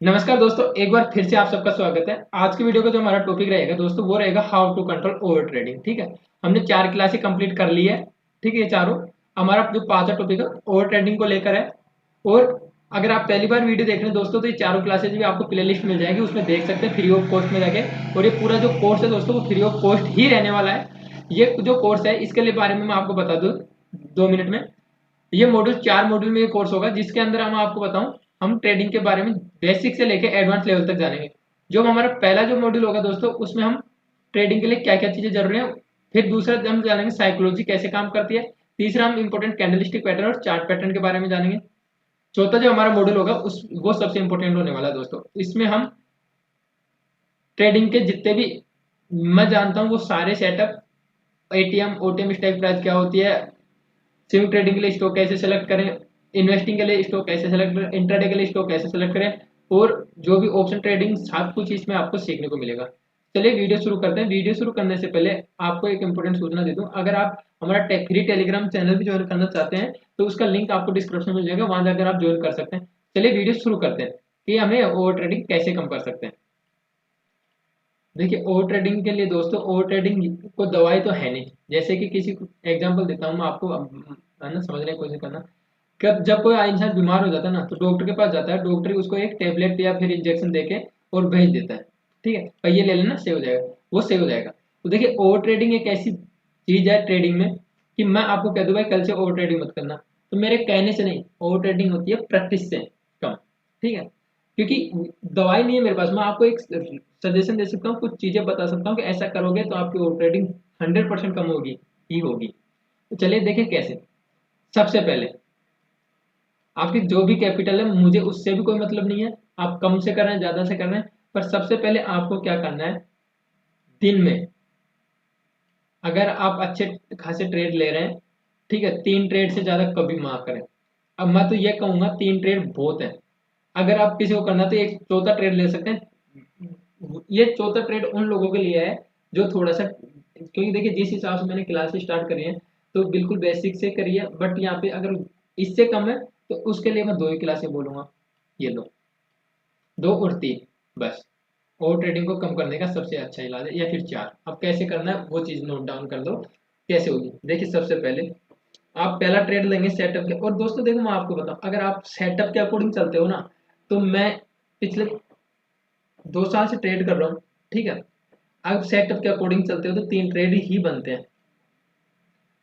नमस्कार दोस्तों, एक बार फिर से आप सबका स्वागत है। आज की वीडियो का जो हमारा टॉपिक रहेगा दोस्तों, वो रहेगा how to control over trading. ठीक है, हमने 4 क्लासें कंप्लीट कर ली है। ठीक है, ये चारों हमारा जो 5वां टॉपिक है ओवर ट्रेडिंग को लेकर है। और अगर आप पहली बार वीडियो देख रहे हैं दोस्तों, तो ये चारों क्लासेज भी आपको प्ले लिस्ट मिल जाएगी, उसमें देख सकते हैं फ्री ऑफ कॉस्ट में जाके। और ये पूरा जो कोर्स है दोस्तों, वो फ्री ऑफ कॉस्ट ही रहने वाला है। ये जो कोर्स है, इसके लिए बारे में मैं आपको बता दूँ 2 मिनट में। ये मॉड्यूल 4 मॉड्यूल में ये कोर्स होगा, जिसके अंदर हम आपको बताऊं, हम ट्रेडिंग के बारे में बेसिक से लेकर एडवांस लेवल तक जानेंगे। जो हमारा पहला जो मॉड्यूल होगा दोस्तों, उसमें हम ट्रेडिंग के लिए क्या क्या चीजें जरूरी है। फिर दूसरा हम जानेंगे साइकोलॉजी कैसे काम करती है। तीसरा हम इंपॉर्टेंट कैंडलस्टिक पैटर्न और चार्ट पैटर्न के बारे में जानेंगे। चौथा जो हमारा मॉड्यूल होगा उस वो सबसे इंपॉर्टेंट होने वाला है दोस्तों। इसमें हम ट्रेडिंग के जितने भी मैं जानता हूँ वो सारे setup, ATM OTM strike price क्या होती है, स्विंग ट्रेडिंग के लिए स्टॉक कैसे सेलेक्ट करें, इन्वेस्टिंग के लिए स्टॉक कैसे सेलेक्ट करें, इंट्राडे के लिए स्टॉक कैसे सेलेक्ट करें, और जो भी ऑप्शन ट्रेडिंग सब कुछ इसमें आपको सीखने को मिलेगा। चलिए वीडियो शुरू करते हैं। वीडियो शुरू करने से पहले आपको एक इंपॉर्टेंट सूचना दे दूं, अगर आप हमारा फ्री टेलीग्राम चैनल भी ज्वाइन करना चाहते हैं तो उसका लिंक आपको डिस्क्रिप्शन में मिल जाएगा, वहां जाकर आप ज्वाइन कर सकते हैं। चलिए वीडियो शुरू करते हैं कि हमें ओवर ट्रेडिंग कैसे कम कर सकते हैं। देखिए, ओवर ट्रेडिंग के लिए दोस्तों, ओवर ट्रेडिंग को दवाई तो है नहीं। जैसे कि किसी एग्जांपल देता हूँ मैं आपको, है ना, समझने की कोशिश करना। कब जब कोई इंसान बीमार हो जाता है ना, तो डॉक्टर के पास जाता है, डॉक्टर उसको एक टेबलेट या फिर इंजेक्शन देके और भेज देता है। ठीक है, और ये ले लेना, सही हो जाएगा, वो सही हो जाएगा। तो देखिए, ओवर ट्रेडिंग एक ऐसी चीज है ट्रेडिंग में कि मैं आपको कह दूं भाई कल से ओवर ट्रेडिंग मत करना, तो मेरे कहने से नहीं, ओवर ट्रेडिंग होती है प्रैक्टिस से कम। ठीक है, क्योंकि दवाई नहीं है मेरे पास, मैं आपको एक सजेशन दे सकता हूँ, कुछ चीजें बता सकता हूँ कि ऐसा करोगे तो आपकी ओवर ट्रेडिंग 100% कम होगी ही होगी। तो चलिए देखें कैसे। सबसे पहले आपकी जो भी कैपिटल है, मुझे उससे भी कोई मतलब नहीं है, आप कम से कर रहे हैं ज्यादा से कर रहे हैं। पर सबसे पहले आपको क्या करना है, दिन में अगर आप अच्छे खासे ट्रेड ले रहे हैं, ठीक है, 3 ट्रेड से ज्यादा कभी मत करें। अब मैं तो ये कहूंगा 3 ट्रेड बहुत है। अगर आप किसी को करना तो एक चौथा ट्रेड ले सकते हैं। ये चौथा ट्रेड उन लोगों के लिए है जो थोड़ा सा, क्योंकि देखिए जिस हिसाब से मैंने क्लासेस स्टार्ट करी है, तो बिल्कुल बेसिक से करिए। बट यहाँ पे अगर इससे कम है तो उसके लिए मैं 2 ही क्लासें बोलूंगा। ये लो, 2 और 3 बस। ओवर ट्रेडिंग को कम करने का सबसे अच्छा इलाज है, या फिर 4। अब कैसे करना है वो चीज नोट डाउन कर दो, कैसे होगी। देखिए, सबसे पहले आप पहला ट्रेड लेंगे सेटअप के। और दोस्तों देखो, मैं आपको बताऊं, अगर आप सेटअप के अकॉर्डिंग चलते हो ना, तो मैं पिछले 2 साल से ट्रेड कर रहा हूँ। ठीक है, आप सेटअप के अकॉर्डिंग चलते हो तो 3 ट्रेड ही बनते हैं।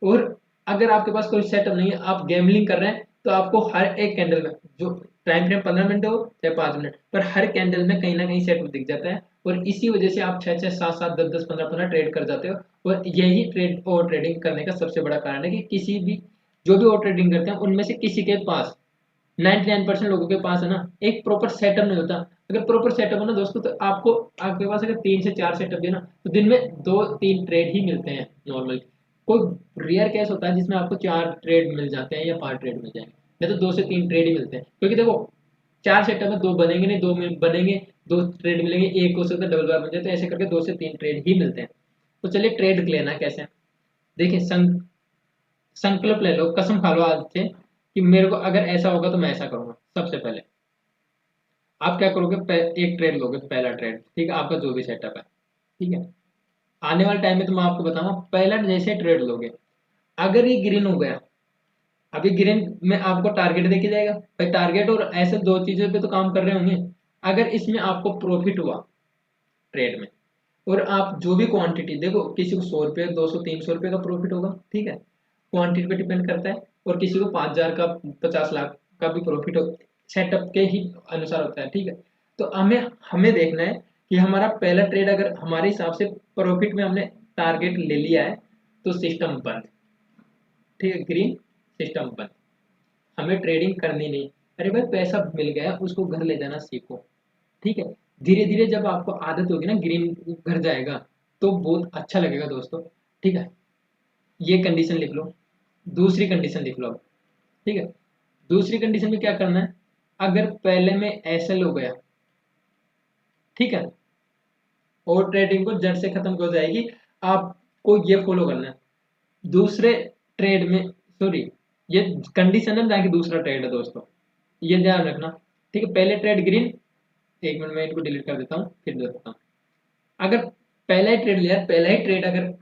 और अगर आपके पास कोई सेटअप नहीं है, आप गैम्बलिंग कर रहे हैं, तो आपको हर एक कैंडल में, जो टाइम फ्रेम 15 मिनट हो चाहे 5 मिनट, पर हर कैंडल में कहीं ना कहीं सेटअप दिख जाता है। और इसी वजह से आप 6 6 7 7 10 10 15 15 ट्रेड कर जाते हो। और यही ट्रेड ओवर ट्रेडिंग करने का सबसे बड़ा कारण है कि किसी भी, जो भी ओवर ट्रेडिंग करते हैं उनमें से किसी के पास, 99% लोगों के पास है ना, एक प्रॉपर सेटअप नहीं होता। अगर प्रॉपर सेटअप हो ना दोस्तों, तो आपको, आपके पास अगर 3 से 4 सेटअप भी है ना, तो दिन में 2 3 ट्रेड ही मिलते हैं नॉर्मली। कोई रेयर केस होता है जिसमें आपको 4 ट्रेड मिल जाते हैं या 5 ट्रेड मिल जाएंगे, नहीं तो 2 से 3 ट्रेड ही मिलते हैं। क्योंकि देखो, 4 सेटअप में 2 बनेंगे नहीं, 2 बनेंगे, 2 ट्रेड मिलेंगे, एक हो सकता है डबल बार बन जाए, तो ऐसे करके 2 से 3 ट्रेड ही मिलते हैं। तो चलिए ट्रेड लेना कैसे। देखिए, संकल्प ले लो, कसम खा लो आज से कि मेरे को अगर ऐसा होगा तो मैं ऐसा करूंगा। सबसे पहले आप क्या करोगे, एक ट्रेड लोगे, पहला ट्रेड, ठीक है, आपका जो भी सेटअप है। ठीक है, आने वाले टाइम में तो मैं आपको बताऊंगा, पहला जैसे ट्रेड लोगे, अगर ये ग्रीन हो गया, अभी ग्रीन में आपको टारगेट देके जाएगा भाई, टारगेट और ऐसे 2 चीजों पे तो काम कर रहे होंगे। अगर इसमें आपको प्रॉफिट हुआ ट्रेड में, और आप जो भी क्वांटिटी देखो, किसी को 100 रुपये 200 300 रुपये का प्रॉफिट होगा, ठीक है, क्वांटिटी पे डिपेंड करता है। और किसी को 5,000 का, 50 लाख का भी प्रॉफिट हो, सेटअप के ही अनुसार होता है। ठीक है, तो हमें हमें देखना है कि हमारा पहला ट्रेड अगर हमारे हिसाब से प्रॉफिट में हमने टारगेट ले लिया है, तो सिस्टम बंद। ठीक है, ग्रीन, सिस्टम बंद, हमें ट्रेडिंग करनी नहीं। अरे भाई, पैसा मिल गया, उसको घर ले जाना सीखो। ठीक है, धीरे धीरे जब आपको आदत होगी ना, ग्रीन घर जाएगा, तो बहुत अच्छा लगेगा दोस्तों। ठीक है, ये कंडीशन लिख लो। दूसरी कंडीशन लिख लो अब। ठीक है, दूसरी कंडीशन में क्या करना है, अगर पहले में एसएल हो गया, ठीक है, और ट्रेडिंग को जड़ से खत्म हो जाएगी, आपको ये फॉलो करना है। दूसरे ट्रेड में, सॉरी, ये कंडीशन है ना कि दूसरा ट्रेड है दोस्तों, ये ध्यान रखना। ठीक है, पहले ट्रेड ग्रीन, एक मिनट में इनको डिलीट कर देता हूँ फिर देखता हूँ। अगर पहला ही ट्रेड लिया, पहला ही ट्रेड अगर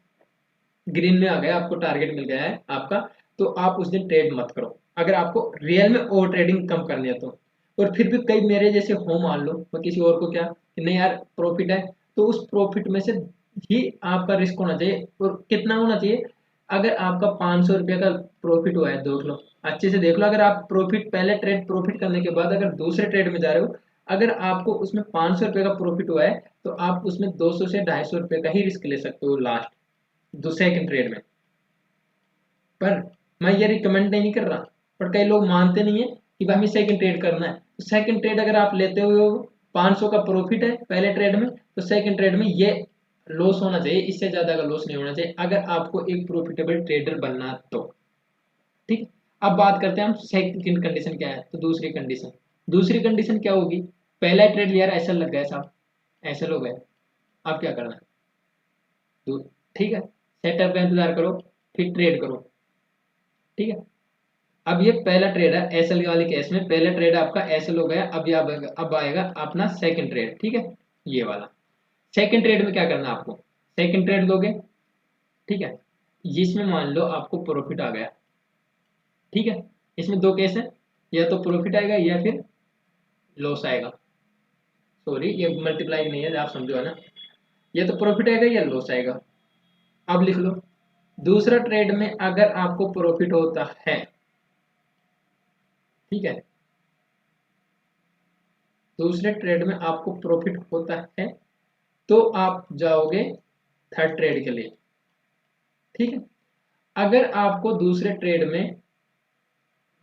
ग्रीन में आ गया, आपको टारगेट मिल गया है आपका, तो आप उस दिन ट्रेड मत करो अगर आपको रियल में ओवर ट्रेडिंग कम करनी है तो। और फिर भी कई मेरे जैसे हो, मान लो मैं किसी और को क्या कि नहीं यार प्रॉफिट है, तो उस प्रॉफिट में से ही आपका रिस्क होना चाहिए। और कितना होना चाहिए? अगर आपका 500 रुपये का प्रॉफिट हुआ है, देख लो अच्छे से देख लो, अगर आप प्रॉफिट पहले ट्रेड प्रॉफिट करने के बाद अगर दूसरे ट्रेड में जा रहे हो, अगर आपको उसमें 500 रुपये का प्रॉफिट हुआ है, तो आप उसमें 200 से 250 रुपये का ही रिस्क ले सकते हो लास्ट दो सेकंड ट्रेड में। पर मैं ये रिकमेंड नहीं कर रहा, पर कई लोग मानते नहीं है कि भाई हमें सेकंड ट्रेड करना है। तो सेकंड ट्रेड अगर आप लेते हो 500 का प्रॉफिट है पहले ट्रेड में, तो सेकंड ट्रेड में ये लॉस होना चाहिए, इससे ज्यादा का लॉस नहीं होना चाहिए अगर आपको एक प्रॉफिटेबल ट्रेडर बनना तो। ठीक। अब बात करते हैं हम सेकंड कंडीशन क्या है। तो दूसरी कंडीशन क्या होगी? पहला ट्रेड लिया, ऐसा लग गया साहब, ऐसा हो गया, अब क्या करना है? दू- ठीक है, सेटअप का इंतजार करो, फिर ट्रेड करो। ठीक है। अब ये पहला ट्रेड है, एसएल वाले केस में पहला ट्रेड आपका एसएल हो गया। अब आएगा अपना सेकंड ट्रेड। ठीक है, ये वाला सेकंड ट्रेड में क्या करना है आपको? सेकंड ट्रेड दोगे, ठीक है, जिसमें मान लो आपको प्रॉफिट आ गया। ठीक है, इसमें दो केस है, या तो प्रॉफिट आएगा या फिर लॉस आएगा। सॉरी, ये मल्टीप्लाई नहीं है, आप समझो है ना, या तो प्रॉफिट आएगा या लॉस आएगा। अब लिख लो, दूसरा ट्रेड में अगर आपको प्रॉफिट होता है, ठीक है, दूसरे ट्रेड में आपको प्रॉफिट होता है, तो आप जाओगे थर्ड ट्रेड के लिए। ठीक है। अगर आपको दूसरे ट्रेड में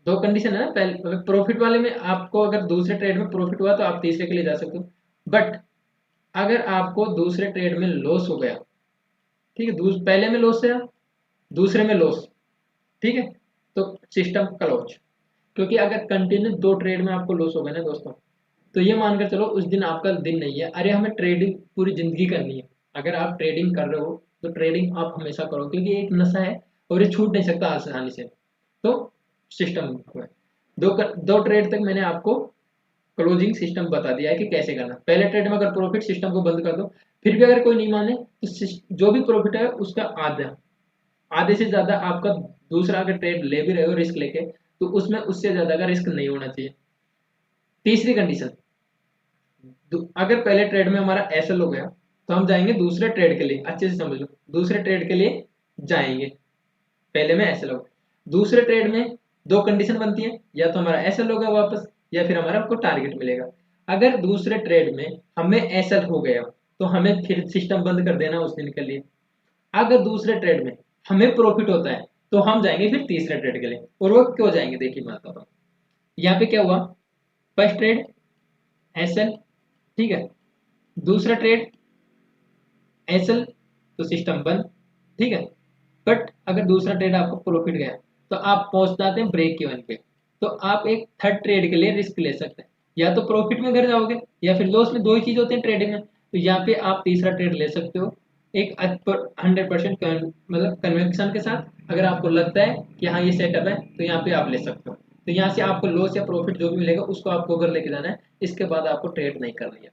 दो कंडीशन है ना, पहले प्रॉफिट वाले में आपको अगर दूसरे ट्रेड में प्रॉफिट हुआ तो आप तीसरे के लिए जा सकते हो। बट अगर आपको दूसरे ट्रेड में लॉस हो गया, ठीक है, पहले में लॉस है, दूसरे में लॉस, ठीक है, तो सिस्टम क्लोज। क्योंकि अगर कंटिन्यू दो ट्रेड में आपको लॉस हो गया ना दोस्तों, तो ये मानकर चलो उस दिन आपका दिन नहीं है। अरे हमें ट्रेडिंग पूरी जिंदगी करनी है। अगर आप ट्रेडिंग कर रहे हो तो ट्रेडिंग आप हमेशा करो, क्योंकि एक नशा है और ये छूट नहीं सकता आसानी से। तो सिस्टम है, दो ट्रेड तक मैंने आपको क्लोजिंग सिस्टम बता दिया है कि कैसे करना। पहले ट्रेड में अगर प्रॉफिट, सिस्टम को बंद कर दो। फिर भी अगर कोई नहीं माने तो जो भी प्रॉफिट है उसका आधा, आधे से ज्यादा आपका दूसरा अगर ट्रेड ले भी रहे हो रिस्क लेके, तो उसमें उससे ज्यादा का रिस्क नहीं होना चाहिए। तीसरी कंडीशन, अगर पहले ट्रेड में हमारा एसएल हो गया, तो हम जाएंगे दूसरे ट्रेड के लिए, अच्छे से समझ लो, दूसरे ट्रेड के लिए जाएंगे। पहले में एसएल हो, दूसरे ट्रेड में दो कंडीशन बनती है, या तो हमारा एसएल होगा वापस, या फिर हमारा आपको टारगेट मिलेगा। अगर दूसरे ट्रेड में हमें एसएल हो गया, तो हमें फिर सिस्टम बंद कर देना उस दिन के लिए। अगर दूसरे ट्रेड में हमें प्रॉफिट होता है, तो हम जाएंगे फिर तीसरे ट्रेड के लिए। और वो क्यों जाएंगे, देखिए मैं बताता हूँ। यहाँ पे क्या हुआ, फर्स्ट ट्रेड एसएल, ठीक है, दूसरा ट्रेड एसएल, तो सिस्टम बंद। ठीक है। बट अगर दूसरा ट्रेड आपको प्रॉफिट गया, तो आप पहुंच जाते हैं ब्रेक इवन पे। तो आप एक थर्ड ट्रेड के लिए रिस्क ले सकते हैं, या तो प्रॉफिट में घर जाओगे या फिर लॉस में। दो ही चीज होते हैं ट्रेडिंग में, तो यहाँ पे आप तीसरा ट्रेड ले सकते हो एक 100% मतलब कन्विक्शन के साथ। अगर आपको लगता है कि हाँ ये सेटअप है, तो यहाँ पे आप ले सकते हो। तो यहाँ से आपको लॉस या प्रॉफिट जो भी मिलेगा उसको आपको घर लेके जाना है, इसके बाद आपको ट्रेड नहीं करनी है।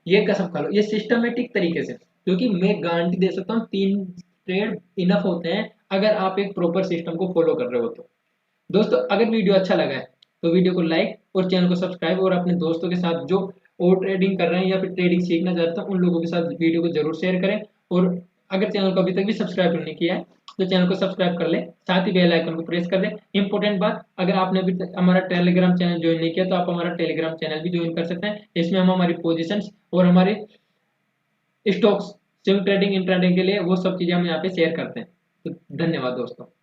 ये कसम खा लो, ये सिस्टमेटिक तरीके से, क्योंकि मैं गारंटी दे सकता हूँ 3 ट्रेड इनफ होते हैं अगर आप एक प्रॉपर सिस्टम को फॉलो कर रहे हो तो। दोस्तों अगर वीडियो अच्छा लगा है तो वीडियो को लाइक और चैनल को सब्सक्राइब, और अपने दोस्तों के साथ जो और ट्रेडिंग कर रहे हैं या फिर ट्रेडिंग सीखना चाहते हैं उन लोगों के साथ वीडियो को जरूर शेयर करें। और अगर चैनल को अभी तक भी सब्सक्राइब नहीं किया है, तो चैनल को सब्सक्राइब कर ले, साथ ही बेल आइकन को प्रेस कर दे। इंपॉर्टेंट बात, अगर आपने अभी तक हमारा टेलीग्राम चैनल ज्वाइन नहीं किया, तो आप हमारा टेलीग्राम चैनल भी ज्वाइन कर सकते हैं। इसमें हम हमारी पोजीशंस और हमारे स्टॉक्स, स्विंग ट्रेडिंग, इंट्राडे के लिए वो सब चीजें हम यहाँ पे शेयर करते हैं। तो धन्यवाद दोस्तों।